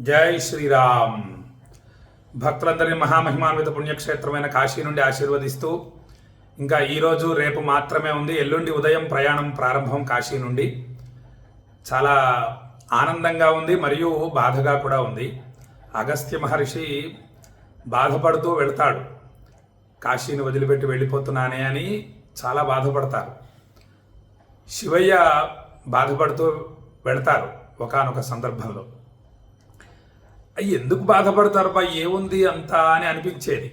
జై శ్రీరామ్. భక్తులందరినీ మహామహిమాన్విత పుణ్యక్షేత్రమైన కాశీ నుండి ఆశీర్వదిస్తూ ఇంకా ఈరోజు రేపు మాత్రమే ఉంది. ఎల్లుండి ఉదయం ప్రయాణం ప్రారంభం కాశీ నుండి. చాలా ఆనందంగా ఉంది మరియు బాధగా కూడా ఉంది. అగస్త్య మహర్షి బాధపడుతూ వెళ్తాడు, కాశీని వదిలిపెట్టి వెళ్ళిపోతున్నానే అని చాలా బాధపడతారు. శివయ్య బాధపడుతూ వెళతారు ఒకానొక సందర్భంలో. ఎందుకు బాధపడతారు బా, ఏముంది అంతా అని అనిపించేది.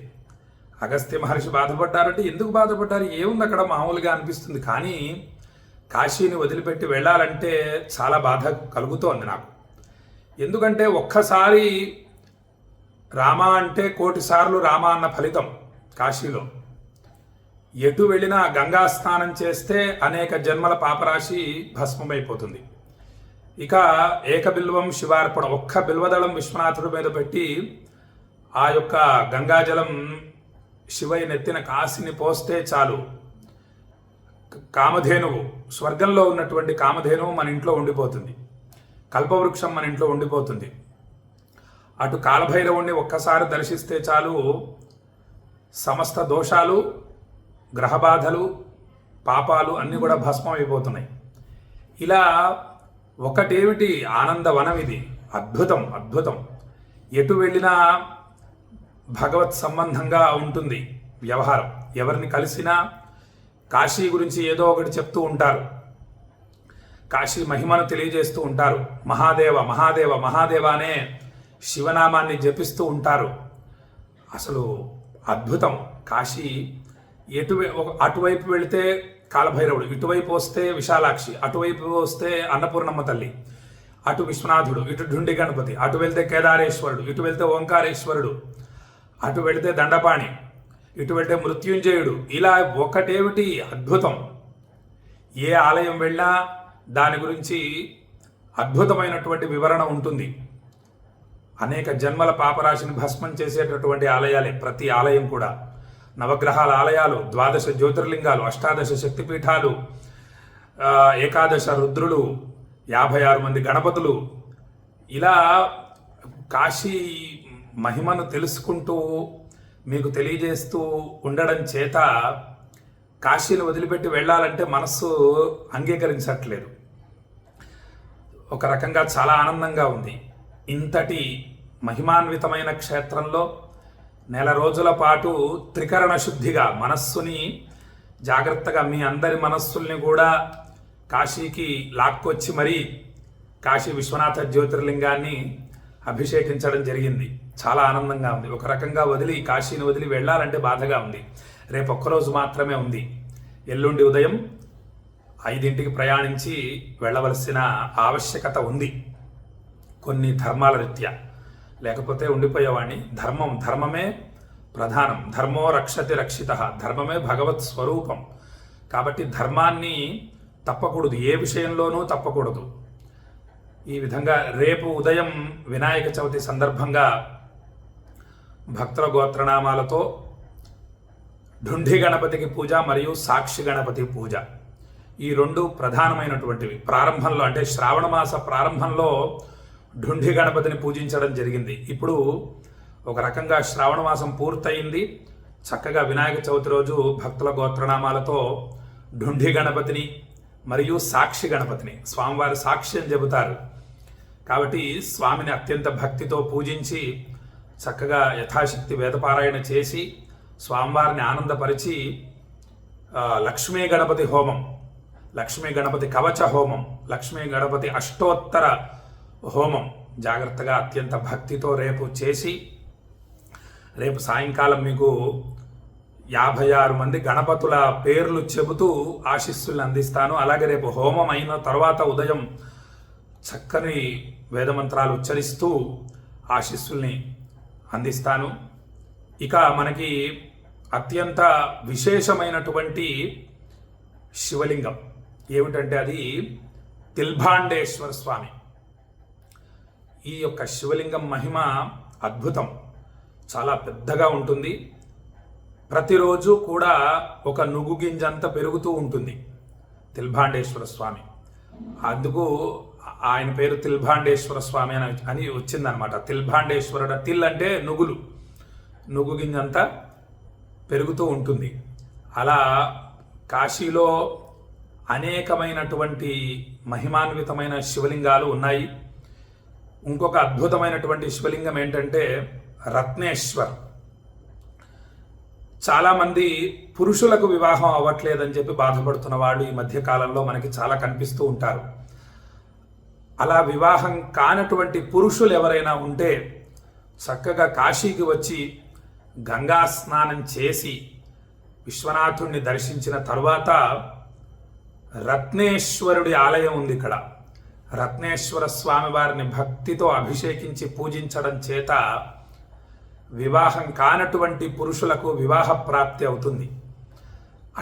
అగస్త్య మహర్షి బాధపడ్డారంటే ఎందుకు బాధపడ్డారు, ఏముంది అక్కడ మామూలుగా అనిపిస్తుంది. కానీ కాశీని వదిలిపెట్టి వెళ్ళాలంటే చాలా బాధ కలుగుతోంది నాకు. ఎందుకంటే ఒక్కసారి రామ అంటే కోటి సార్లు రామ అన్న ఫలితం కాశీలో. ఎటు వెళ్ళినా గంగా స్నానం చేస్తే అనేక జన్మల పాపరాశి భస్మమైపోతుంది. ఇక ఏకబిల్వం శివార్పణ, ఒక్క బిల్వదళం విశ్వనాథుడి మీద పెట్టి ఆ యొక్క గంగాజలం శివయ్య నెత్తిన కాశీని పోస్తే చాలు, కామధేనువు, స్వర్గంలో ఉన్నటువంటి కామధేనువు మన ఇంట్లో ఉండిపోతుంది, కల్పవృక్షం మన ఇంట్లో ఉండిపోతుంది. అటు కాలభైరవుణ్ణి ఒక్కసారి దర్శిస్తే చాలు, సమస్త దోషాలు, గ్రహబాధలు, పాపాలు అన్నీ కూడా భస్మం అయిపోతున్నాయి. ఇలా ఒకటేమిటి ఆనందవనం ఇది, అద్భుతం అద్భుతం. ఎటు వెళ్ళినా భగవత్ సంబంధంగా ఉంటుంది వ్యవహారం. ఎవరిని కలిసినా కాశీ గురించి ఏదో ఒకటి చెప్తూ ఉంటారు, కాశీ మహిమను తెలియజేస్తూ ఉంటారు. మహాదేవ మహాదేవ మహాదేవ అనే శివనామాన్ని జపిస్తూ ఉంటారు. అసలు అద్భుతం కాశీ. అటువైపు వెళితే కాలభైరవుడు, ఇటువైపు వస్తే విశాలాక్షి, అటువైపు వస్తే అన్నపూర్ణమ్మ తల్లి, అటు విశ్వనాథుడు, ఇటు ఢుండి గణపతి, అటు వెళ్తే కేదారేశ్వరుడు, ఇటు వెళ్తే ఓంకారేశ్వరుడు, అటు వెళితే దండపాణి, ఇటు వెళ్తే మృత్యుంజయుడు. ఇలా ఒకటేమిటి అద్భుతం. ఏ ఆలయం వెళ్ళినా దాని గురించి అద్భుతమైనటువంటి వివరణ ఉంటుంది. అనేక జన్మల పాపరాశిని భస్మం చేసేటటువంటి ఆలయాలే ప్రతి ఆలయం కూడా. నవగ్రహాల ఆలయాలు, 12 జ్యోతిర్లింగాలు, 18 శక్తిపీఠాలు, 11 రుద్రులు, 56 మంది గణపతులు. ఇలా కాశీ మహిమను తెలుసుకుంటూ మీకు తెలియజేస్తూ ఉండడం చేత కాశీని వదిలిపెట్టి వెళ్ళాలంటే మనస్సు అంగీకరించట్లేదు. ఒక రకంగా చాలా ఆనందంగా ఉంది. ఇంతటి మహిమాన్వితమైన క్షేత్రంలో నెల రోజుల పాటు త్రికరణ శుద్ధిగా మనస్సుని జాగ్రత్తగా, మీ అందరి మనస్సుల్ని కూడా కాశీకి లాక్కొచ్చి మరీ కాశీ విశ్వనాథ జ్యోతిర్లింగాన్ని అభిషేకించడం జరిగింది. చాలా ఆనందంగా ఉంది. ఒక రకంగా కాశీని వదిలి వెళ్ళాలంటే బాధగా ఉంది. రేపు ఒక్కరోజు మాత్రమే ఉంది. ఎల్లుండి ఉదయం 5ంటికి ప్రయాణించి వెళ్ళవలసిన ఆవశ్యకత ఉంది కొన్ని ధర్మాల రీత్యా. లేకపోతే ఉండిపోయేవాడిని. ధర్మమే ప్రధానం. ధర్మో రక్షతి రక్షిత. ధర్మమే భగవత్ స్వరూపం. కాబట్టి ధర్మాన్ని తప్పకూడదు, ఏ విషయంలోనూ తప్పకూడదు. ఈ విధంగా రేపు ఉదయం వినాయక చవితి సందర్భంగా భక్తుల గోత్రనామాలతో ఢుండి గణపతికి పూజ మరియు సాక్షి గణపతి పూజ, ఈ 2 ప్రధానమైనటువంటివి. ప్రారంభంలో అంటే శ్రావణ మాస ప్రారంభంలో ఢుండి గణపతిని పూజించడం జరిగింది. ఇప్పుడు ఒక రకంగా శ్రావణ మాసం పూర్తయింది. చక్కగా వినాయక చవితి రోజు భక్తుల గోత్రనామాలతో ఢుండి గణపతిని మరియు సాక్షి గణపతిని, స్వామివారి సాక్షి అని చెబుతారు కాబట్టి స్వామిని అత్యంత భక్తితో పూజించి చక్కగా యథాశక్తి వేదపారాయణ చేసి స్వామివారిని ఆనందపరిచి లక్ష్మీ గణపతి హోమం, లక్ష్మీ గణపతి కవచ హోమం, లక్ష్మీ గణపతి అష్టోత్తర హోమం జాగ్రత్తగా అత్యంత భక్తితో రేపు చేసి, రేపు సాయంకాలం మీకు 56 మంది గణపతుల పేర్లు చెబుతూ ఆశీస్సుల్ని అందిస్తాను. అలాగే రేపు హోమం అయిన తర్వాత ఉదయం చక్కని వేదమంత్రాలు ఉచ్చరిస్తూ ఆశీస్సుల్ని అందిస్తాను. ఇక మనకి అత్యంత విశేషమైనటువంటి శివలింగం ఏమిటంటే అది తిల్భాండేశ్వర స్వామి. ఈ యొక్క శివలింగం మహిమ అద్భుతం, చాలా పెద్దగా ఉంటుంది. ప్రతిరోజు కూడా ఒక నువ్వు గింజంత పెరుగుతూ ఉంటుంది తిల్భాండేశ్వర స్వామి. అందుకు ఆయన పేరు తిల్భాండేశ్వర స్వామి అని వచ్చిందనమాట. తిల్భాండేశ్వరుడు, తిల్ అంటే నువ్వులు, నువ్వు గింజంతా పెరుగుతూ ఉంటుంది. అలా కాశీలో అనేకమైనటువంటి మహిమాన్వితమైన శివలింగాలు ఉన్నాయి. ఇంకొక అద్భుతమైనటువంటి శివలింగం ఏంటంటే రత్నేశ్వర్. చాలామంది పురుషులకు వివాహం అవ్వట్లేదని చెప్పి బాధపడుతున్న వాళ్ళు ఈ మధ్య కాలంలో మనకి చాలా కనిపిస్తూ ఉంటారు. అలా వివాహం కానటువంటి పురుషులు ఎవరైనా ఉంటే చక్కగా కాశీకి వచ్చి గంగా స్నానం చేసి విశ్వనాథుణ్ణి దర్శించిన తరువాత రత్నేశ్వరుడి ఆలయం ఉంది ఇక్కడ. రత్నేశ్వర స్వామి వారిని భక్తితో అభిషేకించి పూజించడం చేత వివాహం కానటువంటి పురుషులకు వివాహ ప్రాప్తి అవుతుంది.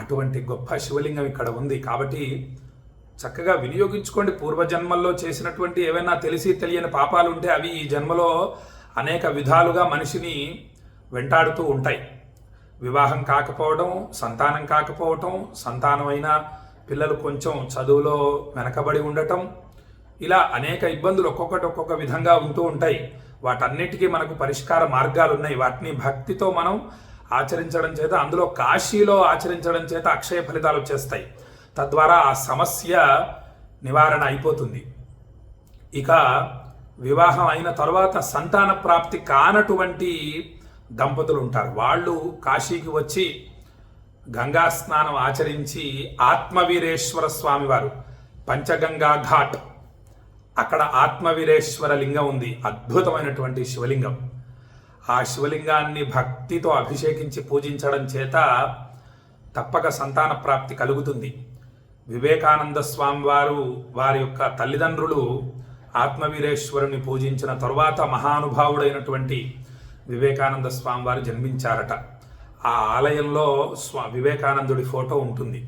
అటువంటి గొప్ప శివలింగం ఇక్కడ ఉంది. కాబట్టి చక్కగా వినియోగించుకోండి. పూర్వజన్మల్లో చేసినటువంటి ఏవైనా తెలిసి తెలియని పాపాలు ఉంటే అవి ఈ జన్మలో అనేక విధాలుగా మనిషిని వెంటాడుతూ ఉంటాయి. వివాహం కాకపోవడం, సంతానం కాకపోవటం, సంతానమైన పిల్లలు కొంచెం చదువులో వెనకబడి ఉండటం, ఇలా అనేక ఇబ్బందులు ఒక్కొక్క విధంగా ఉంటూ ఉంటాయి. వాటన్నిటికీ మనకు పరిష్కార మార్గాలు ఉన్నాయి. వాటిని భక్తితో మనం ఆచరించడం చేత, అందులో కాశీలో ఆచరించడం చేత అక్షయ ఫలితాలు వచ్చేస్తాయి. తద్వారా ఆ సమస్య నివారణ అయిపోతుంది. ఇక వివాహం అయిన తర్వాత సంతాన ప్రాప్తి కానటువంటి దంపతులు ఉంటారు. వాళ్ళు కాశీకి వచ్చి గంగా స్నానం ఆచరించి ఆత్మవీరేశ్వర స్వామి వారు పంచగంగా ఘాట్, అక్కడ ఆత్మవీరేశ్వర లింగం ఉంది, అద్భుతమైనటువంటి శివలింగం. ఆ శివలింగాన్ని భక్తితో అభిషేకించి పూజించడం చేత తప్పక సంతాన ప్రాప్తి కలుగుతుంది. వివేకానంద స్వామి వారు వారి యొక్క తల్లిదండ్రులు ఆత్మవీరేశ్వరుని పూజించిన తరువాత మహానుభావుడైనటువంటి వివేకానంద స్వామి వారు జన్మించారట. ఆ ఆలయంలో వివేకానందుడి ఫోటో ఉంటుంది.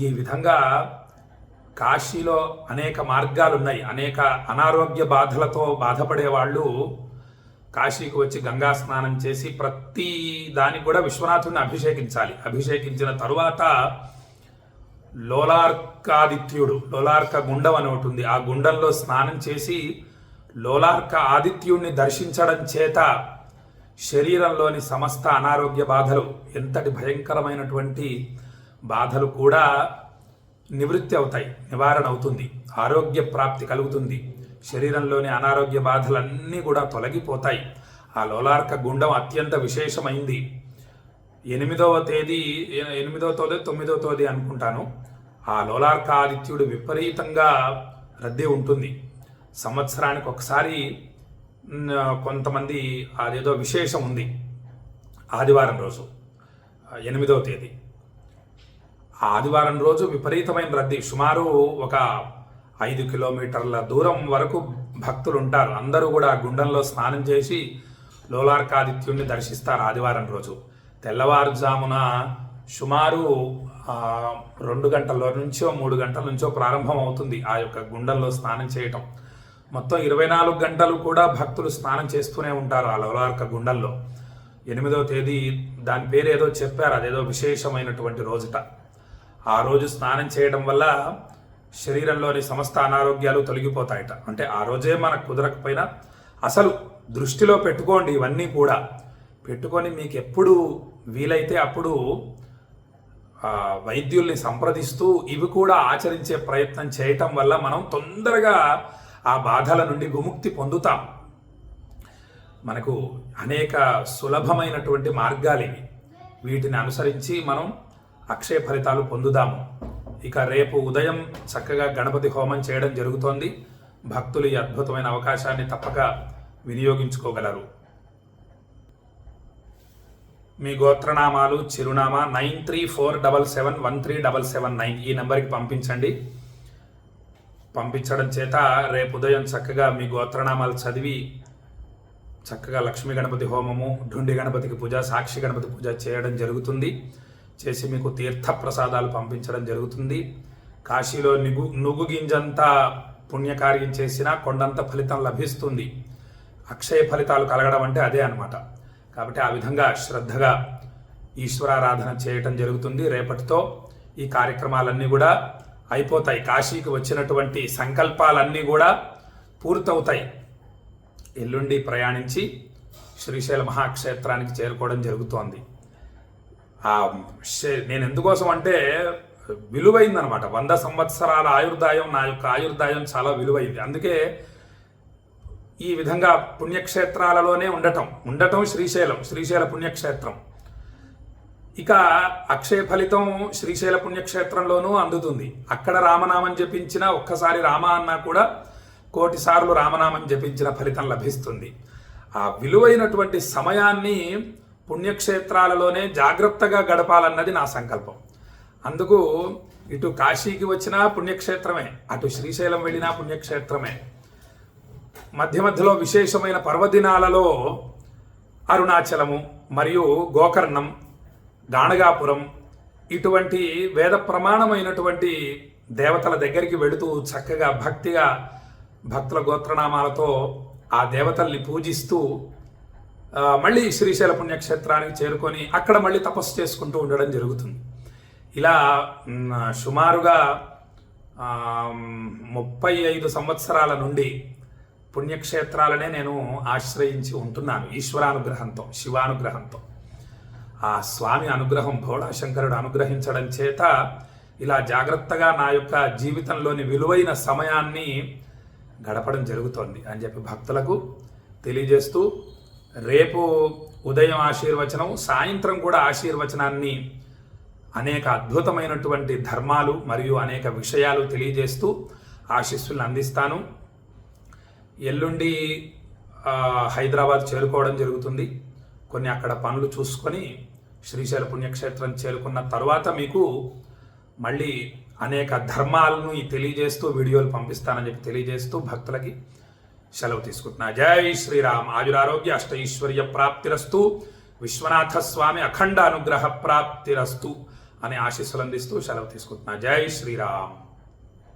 ఈ విధంగా కాశీలో అనేక మార్గాలు ఉన్నాయి. అనేక అనారోగ్య బాధలతో బాధపడే వాళ్ళు కాశీకి వచ్చి గంగా స్నానం చేసి ప్రతి దానికి కూడా విశ్వనాథుడిని అభిషేకించాలి. అభిషేకించిన తరువాత లోలార్కాదిత్యుడు, లోలార్క గుండం అని ఒకటి ఉంది, ఆ గుండంలో స్నానం చేసి లోలార్క ఆదిత్యుడిని దర్శించడం చేత శరీరంలోని సమస్త అనారోగ్య బాధలు, ఎంతటి భయంకరమైనటువంటి బాధలు కూడా నివృత్తి అవుతాయి, నివారణ అవుతుంది, ఆరోగ్య ప్రాప్తి కలుగుతుంది. శరీరంలోని అనారోగ్య బాధలన్నీ కూడా తొలగిపోతాయి. ఆ లోలార్క గుండం అత్యంత విశేషమైంది. 8వ తేదీ 9వ తేదీ అనుకుంటాను, ఆ లోలార్క ఆదిత్యుడు విపరీతంగా రద్దీ ఉంటుంది. సంవత్సరానికి ఒకసారి కొంతమంది, అదేదో విశేషం ఉంది, ఆదివారం రోజు 8వ తేదీ ఆదివారం రోజు విపరీతమైన రద్దీ. సుమారు ఒక 5 కిలోమీటర్ల దూరం వరకు భక్తులు ఉంటారు. అందరూ కూడా గుండంలో స్నానం చేసి లోలార్కాదిత్యుడిని దర్శిస్తారు ఆదివారం రోజు. తెల్లవారుజామున సుమారు 2 గంటల నుంచో 3 గంటల నుంచో ప్రారంభం అవుతుంది ఆ యొక్క గుండంలో స్నానం చేయటం. మొత్తం 24 గంటలు కూడా భక్తులు స్నానం చేస్తూనే ఉంటారు ఆ లోలార్క గుండంలో. 8వ తేదీ దాని పేరు ఏదో చెప్పారు, అదేదో విశేషమైనటువంటి రోజుట. ఆ రోజు స్నానం చేయడం వల్ల శరీరంలోని సమస్త అనారోగ్యాలు తొలగిపోతాయట. అంటే ఆ రోజే మనకు కుదరకపోయినా అసలు దృష్టిలో పెట్టుకోండి, ఇవన్నీ కూడా పెట్టుకొని మీకు ఎప్పుడు వీలైతే అప్పుడు వైద్యుల్ని సంప్రదిస్తూ ఇవి కూడా ఆచరించే ప్రయత్నం చేయటం వల్ల మనం తొందరగా ఆ బాధల నుండి విముక్తి పొందుతాం. మనకు అనేక సులభమైనటువంటి మార్గాలు ఇవి. వీటిని అనుసరించి మనం అక్షయ ఫలితాలు పొందుదాము. ఇక రేపు ఉదయం చక్కగా గణపతి హోమం చేయడం జరుగుతోంది. భక్తులు ఈ అద్భుతమైన అవకాశాన్ని తప్పక వినియోగించుకోగలరు. మీ గోత్రనామాలు, చిరునామా 9347713779 ఈ నెంబర్కి పంపించండి. పంపించడం చేత రేపు ఉదయం చక్కగా మీ గోత్రనామాలు చదివి చక్కగా లక్ష్మీ గణపతి హోమము, ఢుండి గణపతికి పూజ, సాక్షి గణపతి పూజ చేయడం జరుగుతుంది. చేసి మీకు తీర్థ ప్రసాదాలు పంపించడం జరుగుతుంది. కాశీలో నువ్వు గింజంత పుణ్యకార్యం చేసినా కొండంత ఫలితం లభిస్తుంది. అక్షయ ఫలితాలు కలగడం అంటే అదే అన్నమాట. కాబట్టి ఆ విధంగా శ్రద్ధగా ఈశ్వరారాధన చేయటం జరుగుతుంది. రేపటితో ఈ కార్యక్రమాలన్నీ కూడా అయిపోతాయి. కాశీకి వచ్చినటువంటి సంకల్పాలన్నీ కూడా పూర్తవుతాయి. ఎల్లుండి ప్రయాణించి శ్రీశైల మహాక్షేత్రానికి చేరుకోవడం జరుగుతోంది. నేను ఎందుకోసం అంటే విలువైందనమాట. 100 సంవత్సరాల ఆయుర్దాయం, నా యొక్క ఆయుర్దాయం చాలా విలువైంది. అందుకే ఈ విధంగా పుణ్యక్షేత్రాలలోనే ఉండటం శ్రీశైల పుణ్యక్షేత్రం. ఇక అక్షయ ఫలితం శ్రీశైల పుణ్యక్షేత్రంలోనూ అందుతుంది. అక్కడ రామనామం జపించిన ఒక్కసారి రామ అన్నా కూడా 1,000,000 సార్లు రామనామం జపించిన ఫలితం లభిస్తుంది. ఆ విలువైనటువంటి సమయాన్ని పుణ్యక్షేత్రాలలోనే జాగ్రత్తగా గడపాలన్నది నా సంకల్పం. అందుకు ఇటు కాశీకి వచ్చినా పుణ్యక్షేత్రమే, అటు శ్రీశైలం వెళ్ళినా పుణ్యక్షేత్రమే. మధ్యలో విశేషమైన పర్వదినాలలో అరుణాచలము మరియు గోకర్ణం, గాణగాపురం ఇటువంటి వేద ప్రమాణమైనటువంటి దేవతల దగ్గరికి వెళుతూ చక్కగా భక్తిగా భక్తుల గోత్రనామాలతో ఆ దేవతల్ని పూజిస్తూ మళ్ళీ శ్రీశైల పుణ్యక్షేత్రానికి చేరుకొని అక్కడ మళ్ళీ తపస్సు చేసుకుంటూ ఉండడం జరుగుతుంది. ఇలా సుమారుగా 35 సంవత్సరాల నుండి పుణ్యక్షేత్రాలనే నేను ఆశ్రయించి ఉంటున్నాను. ఈశ్వరానుగ్రహంతో, శివానుగ్రహంతో, ఆ స్వామి అనుగ్రహం, భోళాశంకరుడు అనుగ్రహించడం చేత ఇలా జాగ్రత్తగా నా యొక్క జీవితంలోని విలువైన సమయాన్ని గడపడం జరుగుతోంది అని చెప్పి భక్తులకు తెలియజేస్తూ, రేపు ఉదయం ఆశీర్వచనం, సాయంత్రం కూడా ఆశీర్వచనాన్ని అనేక అద్భుతమైనటువంటి ధర్మాలు మరియు అనేక విషయాలు తెలియజేస్తూ ఆశీస్సులను అందిస్తాను. ఎల్లుండి హైదరాబాద్ చేరుకోవడం జరుగుతుంది. కొన్ని అక్కడ పనులు చూసుకొని శ్రీశైల పుణ్యక్షేత్రం చేరుకున్న తర్వాత మీకు మళ్ళీ అనేక ధర్మాలను తెలియజేస్తూ వీడియోలు పంపిస్తానని చెప్పి తెలియజేస్తూ భక్తులకి సెలవు తీసుకుంటున్నా. జై శ్రీరామ్. ఆయురారోగ్య అష్టైశ్వర్య ప్రాప్తిరస్తు, విశ్వనాథ స్వామి అఖండ అనుగ్రహ ప్రాప్తిరస్తు అనే ఆశీస్సులు అందిస్తూ సెలవు తీసుకుంటున్నా. జై శ్రీరామ్.